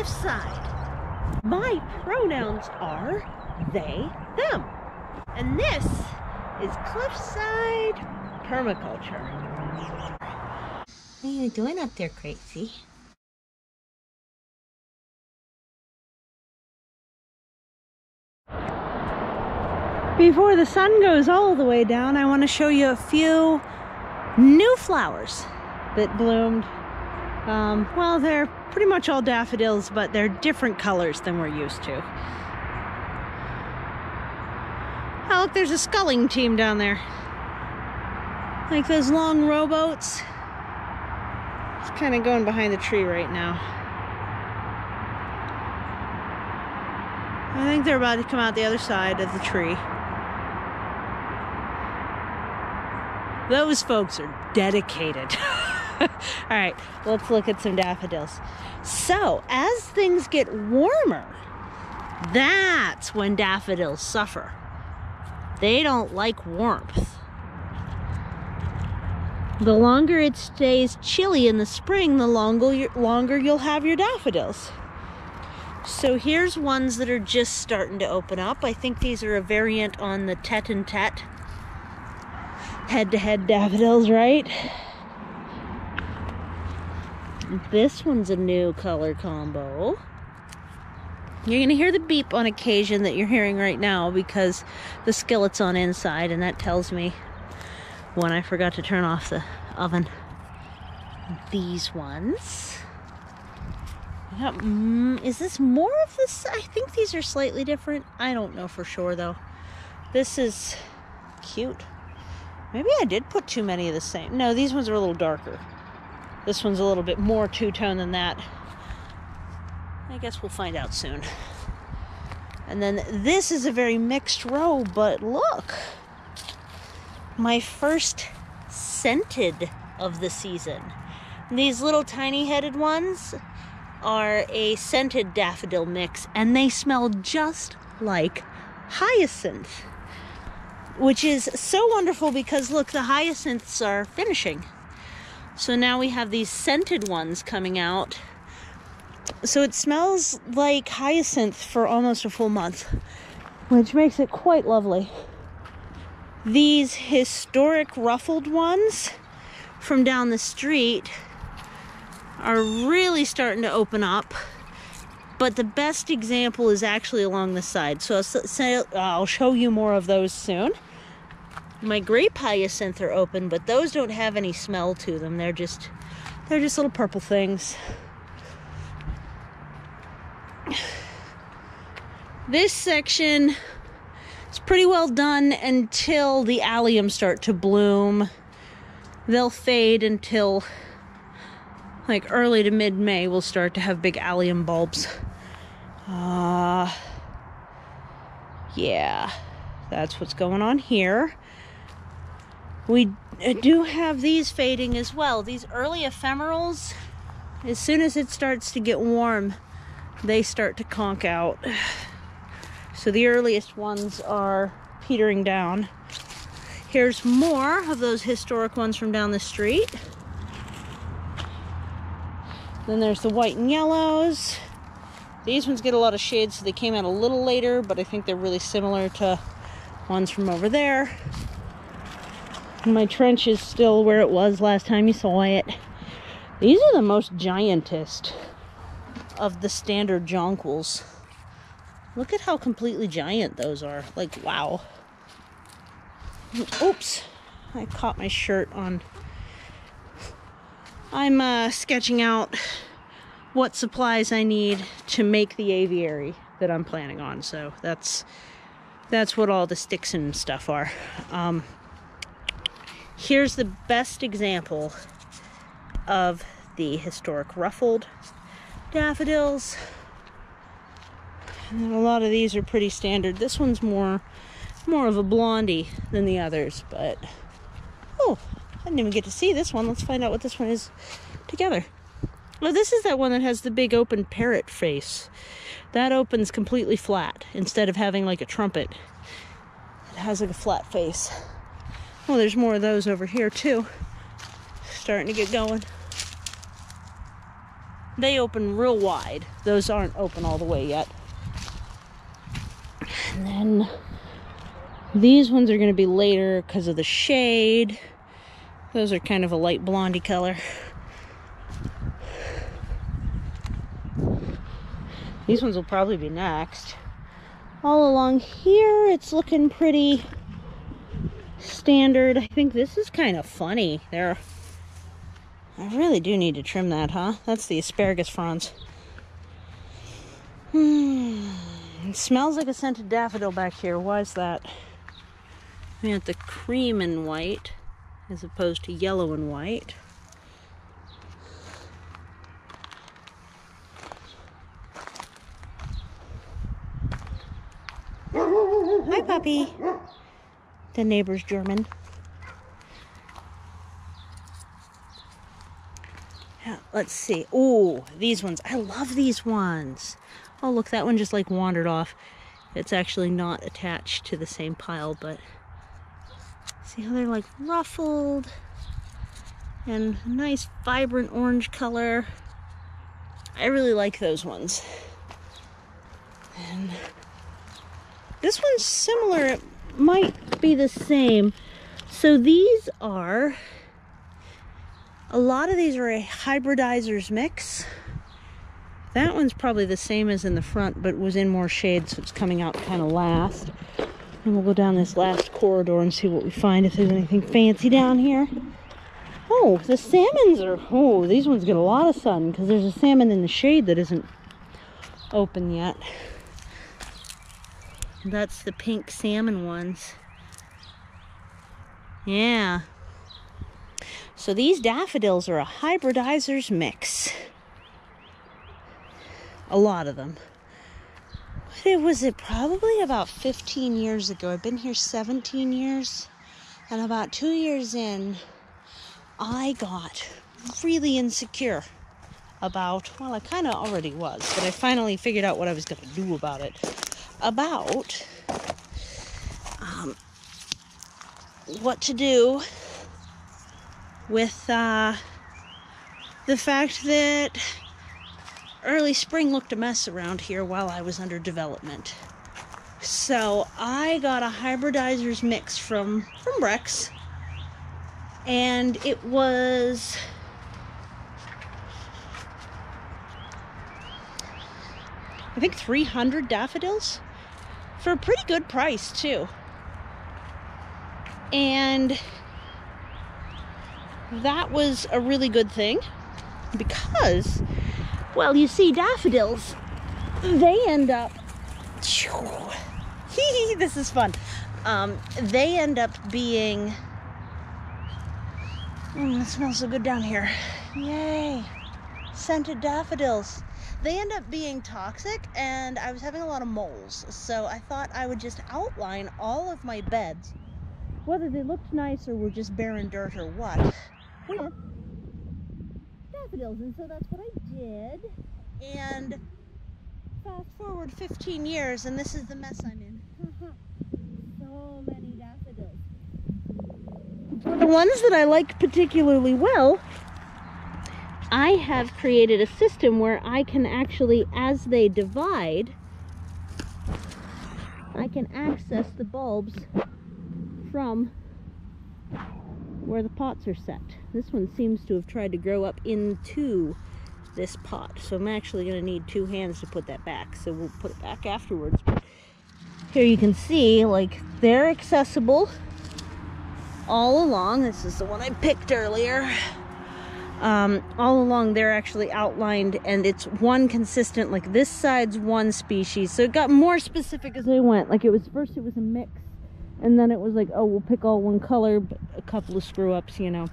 Cliffside. My pronouns are they, them. And this is Cliffside Permaculture. What are you doing up there, Crazy? Before the sun goes all the way down, I want to show you a few new flowers that bloomed. Well, they're pretty much all daffodils, but they're different colors than we're used to. Oh, look, there's a sculling team down there. Like those long rowboats. It's kind of going behind the tree right now. I think they're about to come out the other side of the tree. Those folks are dedicated. All right, let's look at some daffodils. So, as things get warmer, that's when daffodils suffer. They don't like warmth. The longer it stays chilly in the spring, the longer you'll have your daffodils. So here's ones that are just starting to open up. I think these are a variant on the tete and tete. Head-to-head daffodils, right? This one's a new color combo. You're gonna hear the beep on occasion that you're hearing right now because the skillet's on inside, and that tells me when I forgot to turn off the oven. These ones. Is this more of this? I think these are slightly different. I don't know for sure though. This is cute. Maybe I did put too many of the same. No, these ones are a little darker. This one's a little bit more two-tone than that. I guess we'll find out soon. And then this is a very mixed row, but look. My first scented of the season. These little tiny headed ones are a scented daffodil mix, and they smell just like hyacinth. Which is so wonderful because look, the hyacinths are finishing. So now we have these scented ones coming out. So it smells like hyacinth for almost a full month, which makes it quite lovely. These historic ruffled ones from down the street are really starting to open up. But the best example is actually along the side. So I'll show you more of those soon. My grape hyacinth are open, but those don't have any smell to them. They're just little purple things. This section is pretty well done until the alliums start to bloom. They'll fade until like early to mid-May. We'll start to have big allium bulbs. Yeah, that's what's going on here. We do have these fading as well. These early ephemerals, as soon as it starts to get warm, they start to conk out. So the earliest ones are petering down. Here's more of those historic ones from down the street. Then there's the white and yellows. These ones get a lot of shade, so they came out a little later, but I think they're really similar to ones from over there. My trench is still where it was last time you saw it. These are the most giantest of the standard jonquils. Look at how completely giant those are. Like, wow. Oops. I caught my shirt on. I'm sketching out what supplies I need to make the aviary that I'm planning on. So that's what all the sticks and stuff are. Here's the best example of the historic ruffled daffodils. And a lot of these are pretty standard. This one's more of a blondie than the others, but oh, I didn't even get to see this one. Let's find out what this one is together. Well, this is that one that has the big open parrot face. That opens completely flat instead of having like a trumpet. It has like a flat face. Oh, there's more of those over here too. Starting to get going. They open real wide. Those aren't open all the way yet. And then these ones are going to be later because of the shade. Those are kind of a light blondie color. These ones will probably be next. All along here, it's looking pretty standard. I think this is kind of funny. I really do need to trim that, huh? That's the asparagus fronds. It smells like a scented daffodil back here. Why is that? We got the cream and white as opposed to yellow and white. Hi, puppy. The neighbor's German. Yeah, let's see. Oh, these ones. I love these ones. Oh, look, that one just like wandered off. It's actually not attached to the same pile, but see how they're like ruffled and nice vibrant orange color. I really like those ones. And this one's similar. It might be the same. So these are, a lot of these are a hybridizer's mix. That one's probably the same as in the front, but was in more shade, so it's coming out kind of last. And we'll go down this last corridor and see what we find, if there's anything fancy down here. Oh, the salmons are, oh, these ones get a lot of sun because there's a salmon in the shade that isn't open yet. That's the pink salmon ones. Yeah. So these daffodils are a hybridizer's mix. A lot of them. What was it? Probably about 15 years ago. I've been here 17 years. And about 2 years in, I got really insecure about, well, I kind of already was, but I finally figured out what I was going to do about it. About what to do with the fact that early spring looked a mess around here while I was under development. So I got a hybridizer's mix from Brex, and it was I think 300 daffodils for a pretty good price too. And that was a really good thing because, well, you see, daffodils, they end up, this is fun. They end up being, it smells so good down here. Yay, scented daffodils. They end up being toxic, and I was having a lot of moles, so I thought I would just outline all of my beds, whether they looked nice or were just barren dirt or what, with daffodils. And so that's what I did. And fast forward 15 years, and this is the mess I'm in. So many daffodils. The ones that I like particularly well, I have created a system where I can actually, as they divide, I can access the bulbs from where the pots are set. This one seems to have tried to grow up into this pot, so I'm actually going to need 2 hands to put that back, so we'll put it back afterwards. But here you can see, like, they're accessible all along. This is the one I picked earlier. All along they're actually outlined, and it's one consistent, like this side's one species. So it got more specific as I went. Like, it was first, it was a mix, and then it was like, oh, we'll pick all one color, but a couple of screw ups, you know.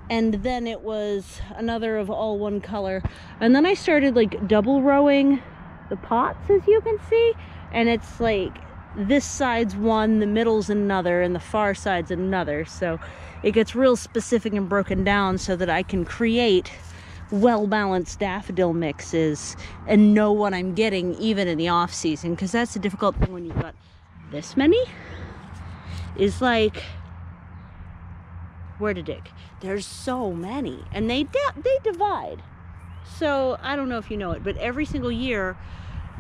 And then it was another of all one color. And then I started like double rowing the pots, as you can see. And it's like this side's one, the middle's another, and the far side's another. So it gets real specific and broken down so that I can create well-balanced daffodil mixes and know what I'm getting even in the off season. Because that's the difficult thing when you've got this many, is like where to dig. There's so many, and they divide. So I don't know if you know it, but every single year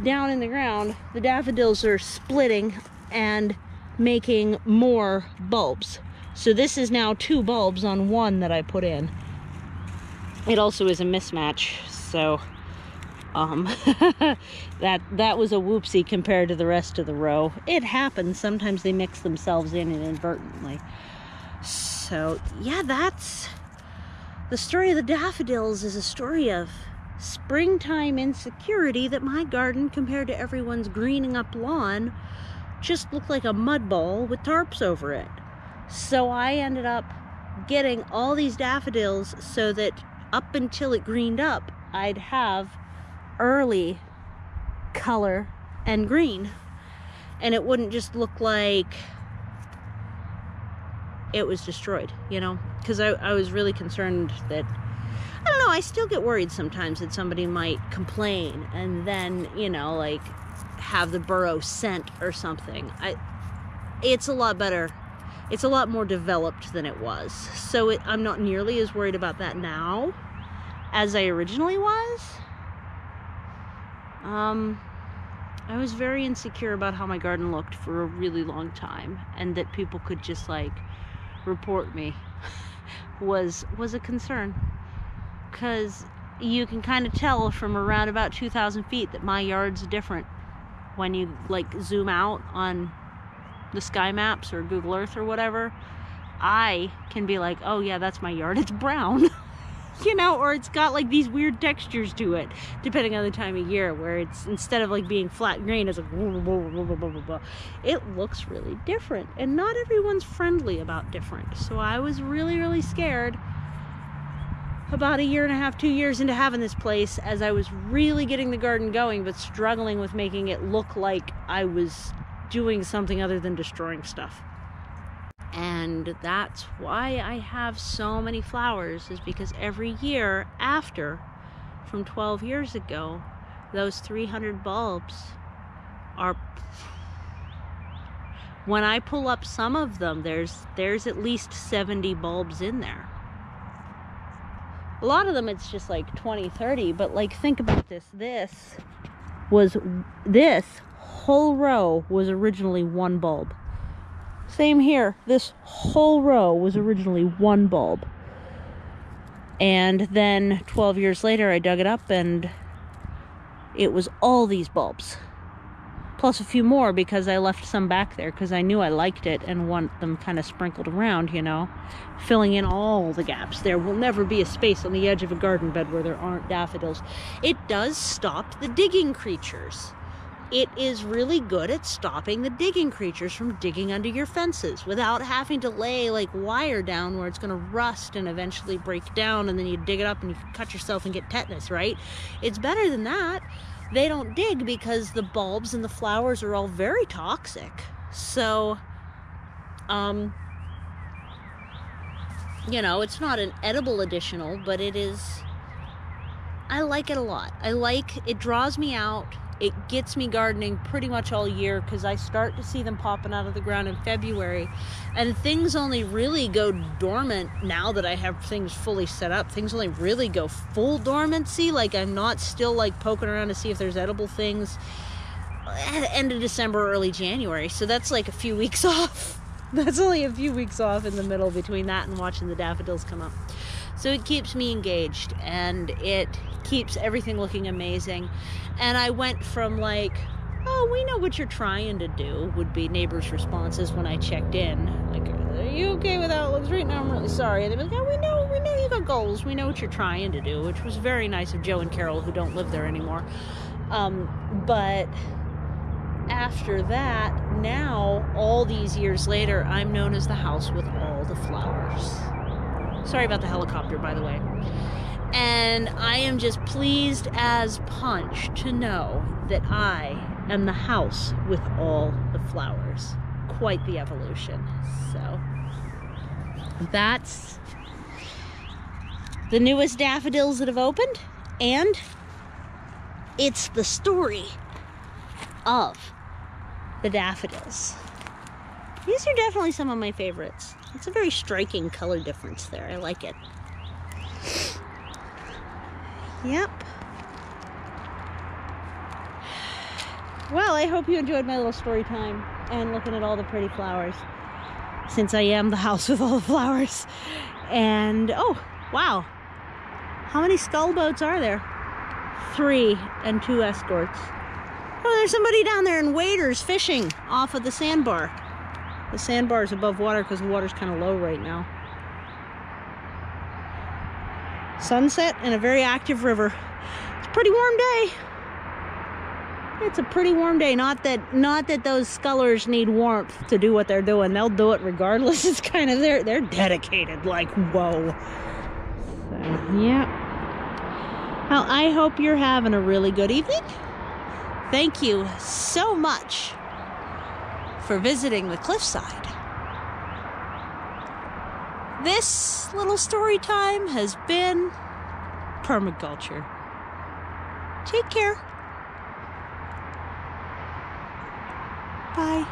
down in the ground, the daffodils are splitting and making more bulbs. So this is now 2 bulbs on one that I put in. It also is a mismatch, so that was a whoopsie compared to the rest of the row. It happens. Sometimes they mix themselves in inadvertently. So yeah, that's the story of the daffodils. Is a story of springtime insecurity that my garden, compared to everyone's greening up lawn, just looked like a mud ball with tarps over it. So I ended up getting all these daffodils so that up until it greened up, I'd have early color and green, and it wouldn't just look like it was destroyed, you know, because I was really concerned that, I don't know, I still get worried sometimes that somebody might complain and then, you know, like have the burrow sent or something. It's a lot better. It's a lot more developed than it was. So I'm not nearly as worried about that now as I originally was. I was very insecure about how my garden looked for a really long time, and that people could just like report me was a concern, because you can kind of tell from around about 2,000 feet that my yard's different when you like zoom out on the sky maps or Google Earth or whatever. I can be like, oh yeah, that's my yard, it's brown. You know, or it's got like these weird textures to it, depending on the time of year, where it's, instead of like being flat green, it's like blah, blah, blah, blah, blah, blah. It looks really different, and not everyone's friendly about different. So I was really, really scared about 1.5 years, 2 years into having this place, as I was really getting the garden going, but struggling with making it look like I was doing something other than destroying stuff. And that's why I have so many flowers, is because every year after, from 12 years ago, those 300 bulbs are, when I pull up some of them, there's at least 70 bulbs in there. A lot of them it's just like 20, 30, but like think about this. This whole row was originally 1 bulb. Same here. This whole row was originally 1 bulb. And then 12 years later, I dug it up and it was all these bulbs. Plus a few more, because I left some back there because I knew I liked it and want them kind of sprinkled around, you know, filling in all the gaps. There will never be a space on the edge of a garden bed where there aren't daffodils. It does stop the digging creatures. It is really good at stopping the digging creatures from digging under your fences without having to lay like wire down where it's going to rust and eventually break down, and then you dig it up and you cut yourself and get tetanus, right? It's better than that. They don't dig because the bulbs and the flowers are all very toxic. So, you know, it's not an edible additional, but it is, I like it a lot. It draws me out. It gets me gardening pretty much all year, because I start to see them popping out of the ground in February, and things only really go dormant now that I have things fully set up. Things only really go full dormancy, like I'm not still like poking around to see if there's edible things, at the end of December, early January. So that's like a few weeks off. That's only a few weeks off in the middle between that and watching the daffodils come up. So it keeps me engaged, and it keeps everything looking amazing. And I went from like, oh, we know what you're trying to do, would be neighbors' responses when I checked in. Like, are you okay with how it looks right now? I'm really sorry. And they'd be like, oh, we know you got goals. We know what you're trying to do, which was very nice of Joe and Carol, who don't live there anymore. But after that, now, all these years later, I'm known as the house with all the flowers. Sorry about the helicopter, by the way. And I am just pleased as punch to know that I am the house with all the flowers. Quite the evolution. So that's the newest daffodils that have opened, and it's the story of the daffodils. These are definitely some of my favorites. It's a very striking color difference there. I like it. Yep. Well, I hope you enjoyed my little story time and looking at all the pretty flowers, since I am the house with all the flowers. And, oh, wow. How many skull boats are there? 3 and 2 escorts. Oh, there's somebody down there in waders fishing off of the sandbar. The sandbar is above water because the water's kind of low right now. Sunset and a very active river. It's a pretty warm day. It's a pretty warm day. Not that those scullers need warmth to do what they're doing. They'll do it regardless. It's kind of they're dedicated. Like, whoa. So, yeah. Well, I hope you're having a really good evening. Thank you so much for visiting the Cliffside. This little story time has been permaculture. Take care. Bye.